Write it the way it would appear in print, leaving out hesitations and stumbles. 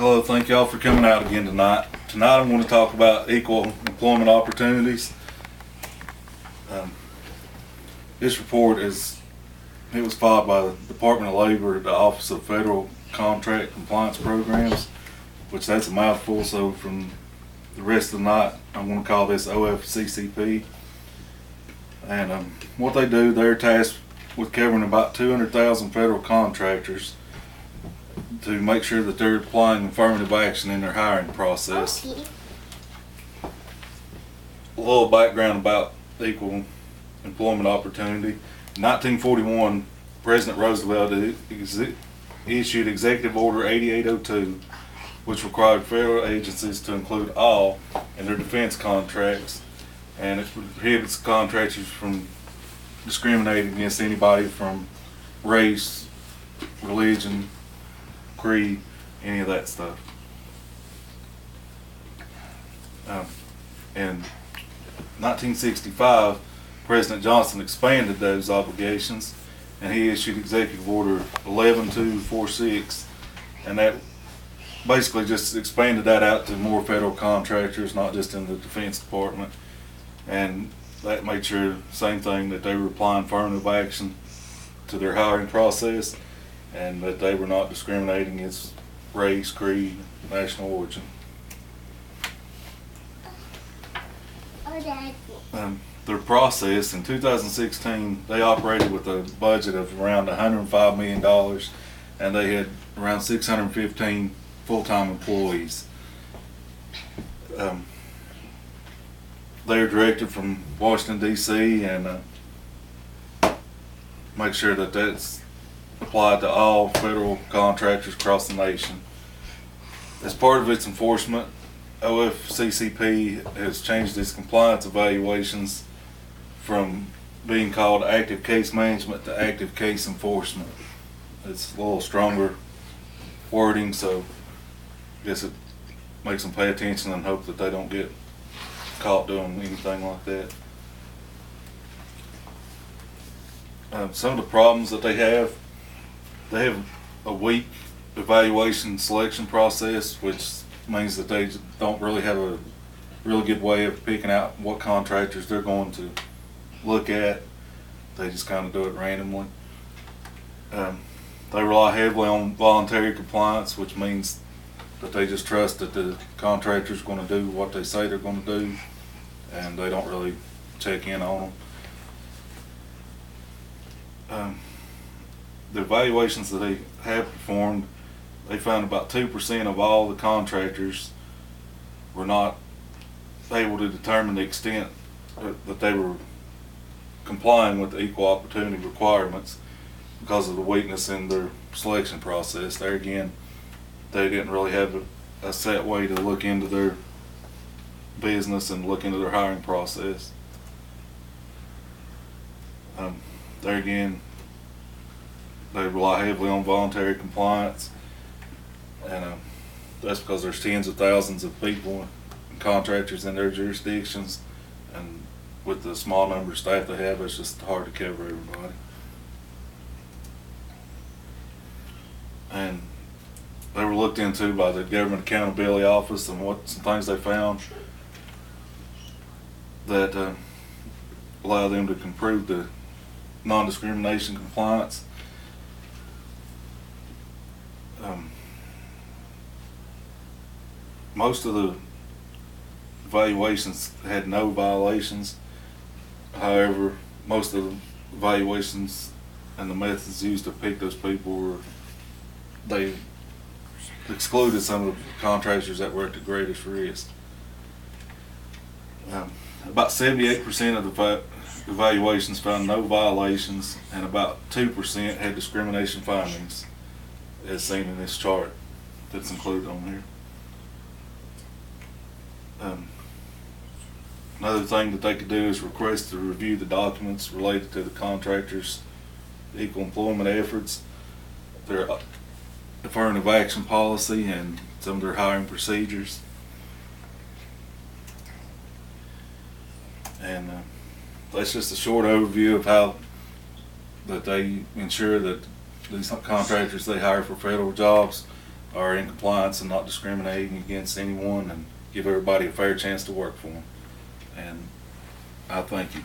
Hello, thank y'all for coming out again tonight. Tonight I'm going to talk about equal employment opportunities. This report was filed by the Department of Labor at the Office of Federal Contract Compliance Programs, which that's a mouthful, so from the rest of the night I'm going to call this OFCCP. And what they do, they're tasked with covering about 200,000 federal contractors to make sure that they're applying affirmative action in their hiring process. A little background about equal employment opportunity. In 1941, President Roosevelt issued Executive Order 8802, which required federal agencies to include all in their defense contracts, and it prohibits contractors from discriminating against anybody from race, religion, creed, any of that stuff. In 1965, President Johnson expanded those obligations, and he issued Executive Order 11246, and that basically just expanded that out to more federal contractors, not just in the Defense Department. And that made sure, same thing, that they were applying affirmative action to their hiring process, and that they were not discriminating against race, creed, national origin. Their process in 2016, they operated with a budget of around $105 million, and they had around 615 full-time employees. They are directed from Washington, D.C., and make sure that that's applied to all federal contractors across the nation. As part of its enforcement, OFCCP has changed its compliance evaluations from being called active case management to active case enforcement. It's a little stronger wording, so I guess it makes them pay attention and hope that they don't get caught doing anything like that. Some of the problems that they have a weak evaluation selection process, which means that they don't really have a really good way of picking out what contractors they're going to look at. They just kind of do it randomly. They rely heavily on voluntary compliance, which means that they just trust that the contractor's going to do what they say they're going to do, and they don't really check in on them. The evaluations that they have performed, they found about 2% of all the contractors were not able to determine the extent that they were complying with the equal opportunity requirements because of the weakness in their selection process. There again, they didn't really have a set way to look into their business and look into their hiring process. There again, they rely heavily on voluntary compliance, and that's because there's tens of thousands of people and contractors in their jurisdictions, and with the small number of staff they have, it's just hard to cover everybody. And they were looked into by the Government Accountability Office, and some things they found that allow them to improve the non-discrimination compliance. Most of the evaluations had no violations. However, most of the evaluations and the methods used to pick those people they excluded some of the contractors that were at the greatest risk. About 78% of the evaluations found no violations, and about 2% had discrimination findings, as seen in this chart that's included on here. Another thing that they could do is request to review the documents related to the contractors' equal employment efforts, their affirmative action policy, and some of their hiring procedures. And that's just a short overview of how that they ensure that these contractors they hire for federal jobs are in compliance and not discriminating against anyone, and give everybody a fair chance to work for them. And I thank you.